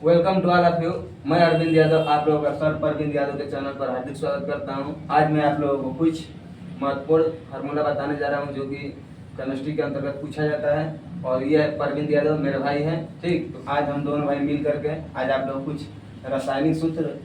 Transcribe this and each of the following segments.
Welcome to all of you. मैं अरविंद यादव आप लोगों का सर परविंद यादव के चैनल पर हार्दिक स्वागत करता हूं। आज मैं आप लोगों को कुछ महत्वपूर्ण फार्मूला बताने जा रहा हूं जो कि केमिस्ट्री के अंतर्गत पूछा जाता है। और ये परविंद यादव मेरे भाई हैं, ठीक। तो आज हम दोनों भाई मिल करके आज आप लोग कुछ रासायनिक सूत्र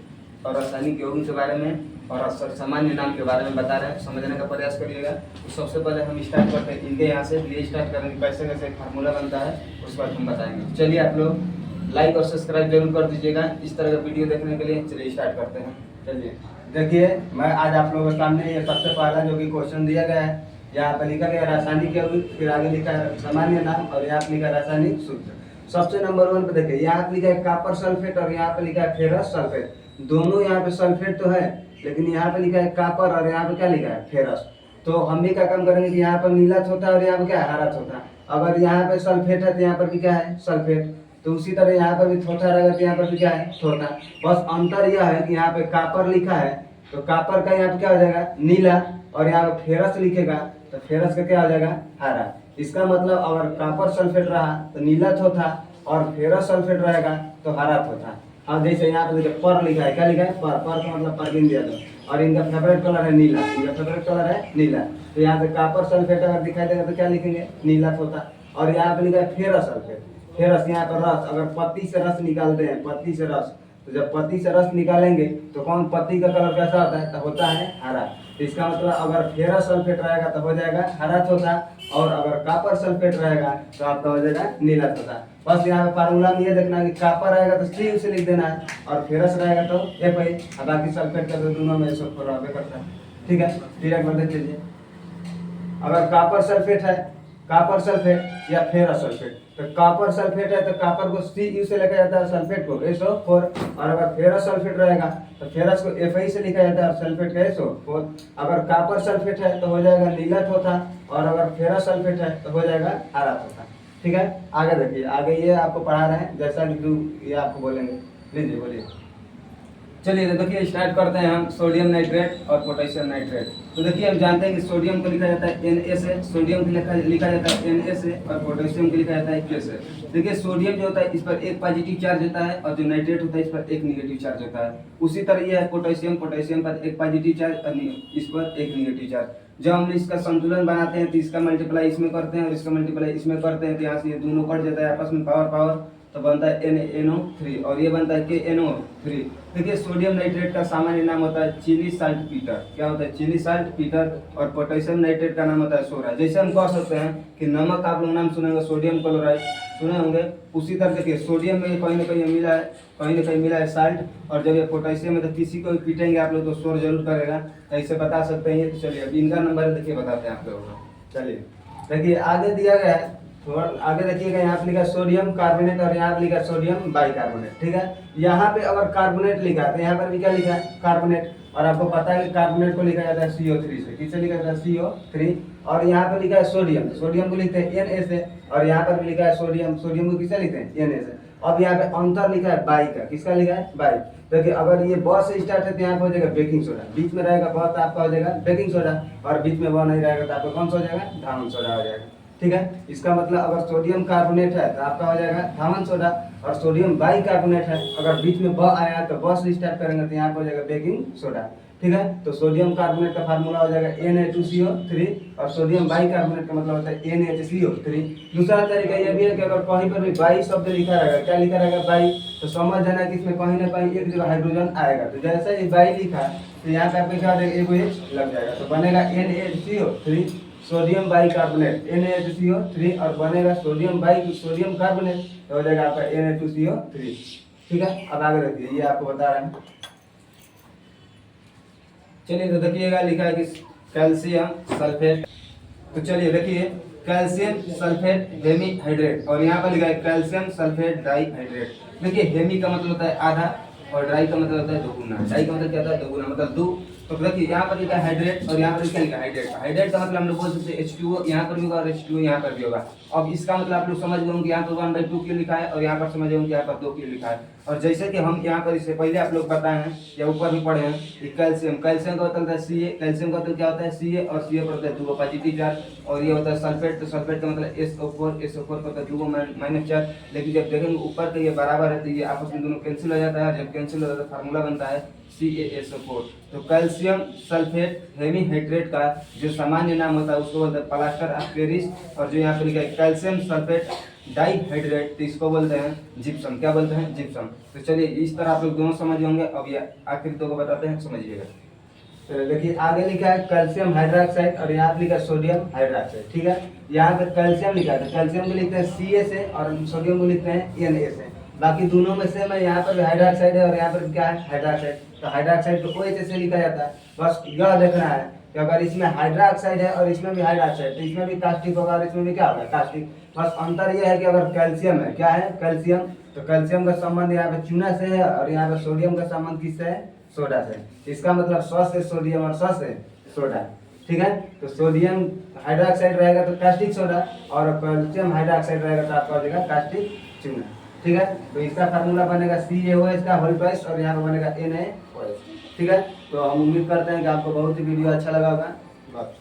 और रासायनिक यौगिक के बारे में और सामान्य नाम के बारे में बता रहे हैं, समझने का प्रयास करिएगा। तो सबसे पहले हम स्टार्ट करते हैं इनके यहाँ से, ये स्टार्ट करेंगे कैसे कैसे फार्मूला बनता है, उसके बाद हम बताएंगे। चलिए आप लोग लाइक और सब्सक्राइब जरूर कर दीजिएगा इस तरह का वीडियो देखने के लिए। चलिए स्टार्ट करते हैं। चलिए देखिए, मैं आज आप लोगों के सामने ये सबसे पहला जो कि क्वेश्चन दिया गया है, यहाँ पर लिखा गया रासायनिक यौगिक, फिर आगे लिखा है सामान्य नाम और यहाँ पर लिखा है रासायनिक सूत्र। सबसे नंबर 1 पे देखिए, यहाँ पे लिखा है कॉपर सल्फेट और यहाँ पे लिखा है फेरस सल्फेट। दोनों यहाँ पे सल्फेट तो है, लेकिन यहाँ पे लिखा है कॉपर और यहाँ पे क्या लिखा है फेरस। तो हम भी क्या काम करेंगे कि यहाँ पर नीला होता है और यहाँ पे क्या है हरा होता है। अगर यहाँ पे सल्फेट है तो यहाँ पर भी क्या है सल्फेट, तो उसी तरह यहाँ पर भी थोथा रहेगा तो यहाँ पर भी क्या है थोथा। बस अंतर यह है कि यहाँ पे कॉपर लिखा है तो कॉपर का यहाँ पे क्या हो जाएगा नीला, और यहाँ पे फेरस लिखेगा तो फेरस का क्या हो जाएगा हरा। इसका मतलब अगर कॉपर सल्फेट रहा तो नीला थोथा और फेरस सल्फेट रहेगा तो हरा थोथा। अब जैसे यहाँ पे देखिए पर लिखा है, क्या लिखा है पर, पर का मतलब परविंद यादव, और इनका फेवरेट कलर है नीला, इनका फेवरेट कलर है नीला। तो यहाँ पे कॉपर सल्फेट अगर दिखाई देगा तो क्या लिखेंगे नीला थोथा। और यहाँ पे लिखा है फेरस सल्फेट, फेरस यहाँ पर रस, अगर पत्ती से रस निकालते हैं, पत्ती से रस, तो जब पत्ती से रस निकालेंगे तो कौन पत्ती का कलर कैसा होता है, तो होता है हरा। तो इसका मतलब अगर फेरस सल्फेट रहेगा तो हो जाएगा हरा थोथा, और अगर कॉपर सल्फेट रहेगा तो आपका हो जाएगा नीला थोथा। बस यहाँ पे फार्मूला में ये देखना है कि कॉपर रहेगा तो सी से लिख देना है और फेरस रहेगा तो एफ आई, और बाकी सल्फेट का तो दोनों में सब बराबर करता है, ठीक है। फिर एक बार देख लीजिए, अगर कॉपर सल्फेट है, कॉपर सल्फेट या फेरस सल्फेट, तो कॉपर सल्फेट है तो कॉपर को Cu से लिखा जाता है, सल्फेट को SO4। और अगर फेरस सल्फेट रहेगा तो फेरस को Fe से लिखा जाता है और सल्फेट का SO4। अगर कॉपर सल्फेट है तो हो जाएगा नीला थोथा, और अगर फेरस सल्फेट है तो हो जाएगा हरा थोथा, ठीक है। आगे देखिए, आगे ये आपको पढ़ा रहे हैं जैसा कि ये आपको बोलेंगे, लीजिए बोलिए। चलिए तो देखिए स्टार्ट करते हैं हम सोडियम नाइट्रेट और पोटेशियम नाइट्रेट। तो देखिए हम जानते हैं कि सोडियम को लिखा जाता है Na से, सोडियम को लिखा जाता है Na से, और पोटेशियम को लिखा जाता है K से। देखिए सोडियम जो होता है इस पर एक पॉजिटिव चार्ज होता है, और जो नाइट्रेट होता है इस पर एक निगेटिव चार्ज होता है। उसी तरह ये है पोटेशियम, पोटेशियम पर एक पॉजिटिव चार्ज और इस पर एक निगेटिव चार्ज। जब हम इसका संतुलन बनाते हैं तो इसका मल्टीप्लाई इसमें करते हैं और इसका मल्टीप्लाई इसमें करते हैं, तो यहाँ से ये दोनों कट जाता है आपस में, पावर पावर, तो बनता है NaNO3 और ये बनता है KNO3। देखिए सोडियम नाइट्रेट का सामान्य नाम होता है चिली साल्ट पीटर, क्या होता है चिली साल्ट पीटर, और पोटेशियम नाइट्रेट का नाम होता है सोडा। जैसे हम कह सकते हैं कि नमक आप लोग नाम सुनेंगे सोडियम क्लोराइड सुने होंगे, उसी तरह देखिए सोडियम में कहीं ना कहीं मिला है, कहीं ना कहीं मिला है साल्ट, और जब ये पोटेशियम में तो किसी को भी पीटेंगे आप लोग तो शोर जरूर करेगा, ऐसे बता सकते हैं। तो चलिए अब इनका नंबर देखिए बताते हैं आप लोगों को। चलिए देखिए आगे दिया गया है, थोड़ा आगे देखिएगा, यहाँ पे लिखा है सोडियम कार्बोनेट और यहाँ पे लिखा है सोडियम बाइकार्बोनेट, ठीक है। यहाँ पे अगर कार्बोनेट लिखा है तो यहाँ पर भी क्या लिखा है कार्बोनेट, और आपको पता है कि कार्बोनेट को लिखा जाता है CO3 से, किससे लिखा जाता है CO3। और यहाँ पे लिखा है सोडियम, सोडियम को लिखते हैं Na से, और यहाँ पर भी लिखा है सोडियम, सोडियम को किससे लिखते हैं Na से। अब यहाँ पे अंतर लिखा है बाई का, किसका लिखा है बाई। देखिए अगर ये ब से स्टार्ट है तो यहाँ पे हो जाएगा बेकिंग सोडा, बीच में रहेगा ब तो आपका हो जाएगा बेकिंग सोडा, और बीच में ब नहीं रहेगा तो आपका कौन सा हो जाएगा धावन सोडा हो जाएगा, ठीक है। इसका मतलब अगर सोडियम कार्बोनेट है तो आपका हो जाएगा धावन सोडा, और सोडियम बाइकार्बोनेट है अगर बीच में ब आया तो ब से स्टार्ट करेंगे तो यहाँ पर हो जाएगा बेकिंग सोडा, ठीक है। तो सोडियम कार्बोनेट का फार्मूला हो जाएगा Na2CO3, और सोडियम बाइकार्बोनेट का मतलब होता है NaHCO3। दूसरा तरीका यह भी है कि अगर कहीं पर भी बाई शब्द लिखा रहेगा, क्या लिखा रहेगा बाई, तो समझ जाना कि इसमें कहीं ना कहीं एक जगह हाइड्रोजन आएगा। तो जैसे ही बाई लिखा तो यहाँ पे आपको क्या हो जाएगा, एक H लग जाएगा, तो बनेगा NaHCO3 सोडियम बाइकार्बोनेट NaHCO3, और बनेगा सोडियम कार्बोनेट, तो हो जाएगा आपका Na2CO3, ठीक है। अब आगे देखिए, ये आपको बता रहे हैं। चलिए तो देखिएगा लिखा है कि कैल्शियम सल्फेट। तो चलिए देखिए कैल्शियम सल्फेट हेमीहाइड्रेट, और यहाँ पर लिखा है कैल्शियम सल्फेट डाइहाइड्रेट। देखिए हेमी का मतलब होता है आधा, और ड्राई का मतलब होता है दोगुना। डाई का मतलब क्या होता है दोगुना, मतलब दो तो देखिए यहाँ पर लिखा है हाइड्रेट और यहाँ पर क्या लिखा है हाइड्रेट। हाइड्रेट का मतलब हम लोग बोल सकते हैं H2O यहाँ पर भी होगा और H2O यहाँ पर भी होगा। अब इसका मतलब आप लोग समझ गए होंगे यहाँ पर 1/2 क्यों लिखा है और यहाँ पर समझ गए होंगे यहाँ पर 2 क्यों लिखा है। और जैसे कि हम यहाँ पर इससे पहले आप लोग बताए हैं या ऊपर भी पढ़े हैं कि कैल्शियम, कैल्शियम का मतलब होता है Ca, कैल्शियम का मतलब क्या होता है Ca और Ca पर होता है 2 पॉजिटिव चार्ज। और ये होता है सल्फेट, तो सल्फेट का मतलब SO4, SO4 का होता है 2 माइनस चार्ज। लेकिन जब देखेंगे ऊपर तो ये बराबर है तो ये आपस में दोनों कैंसिल हो जाता है। जब कैंसिल हो जाता है फार्मूला बनता है CaSO4। तो कैल्शियम सल्फेट हेमी हाइड्रेट का जो सामान्य नाम होता है उसको बोलते हैं प्लास्टर ऑफ पेरिस। और जो यहाँ पे लिखा है कैल्शियम सल्फेट डाइहाइड्रेट तो इसको बोलते हैं जिप्सम। क्या बोलते हैं? जिप्सम। तो चलिए इस तरह आप लोग दोनों समझ होंगे। अब ये आखिरी दो को बताते हैं, समझिएगा। तो देखिए आगे लिखा है कैल्शियम हाइड्रोक्साइड और यहाँ पे लिखा है सोडियम हाइड्रोक्साइड। ठीक है, यहाँ पे कैल्शियम लिखा है तो कैल्शियम को लिखते हैं Ca से और सोडियम को लिखते हैं Na से। बाकी दोनों में से मैं यहाँ पर भी हाइड्रोक्साइड है और यहाँ पर क्या है हाइड्रोक्साइड। तो हाइड्रोक्साइड को OH से लिखा जाता है। बस यह देखना है कि अगर इसमें हाइड्रोक्साइड है और इसमें भी हाइड्रोक्साइड तो इसमें भी कास्टिक होगा और इसमें भी क्या होगा कास्टिक। बस अंतर यह है कि अगर कैल्शियम है, क्या है कैल्शियम, तो कैल्शियम का संबंध यहाँ पे चूना से है और यहाँ पे सोडियम का संबंध किससे है? सोडा से। इसका मतलब स से सोडियम और स से सोडा। ठीक है, तो सोडियम हाइड्रोक्साइड रहेगा तो कास्टिक सोडा और कैल्शियम हाइड्रोक्साइड रहेगा तो आपका हो जाएगा कास्टिक चूना। ठीक है, तो इसका फार्मूला बनेगा CaOH का होल ट्वाइस और यहाँ पर बनेगा NaOH। ठीक है, तो हम उम्मीद करते हैं कि आपको बहुत ही वीडियो अच्छा लगा होगा। बस।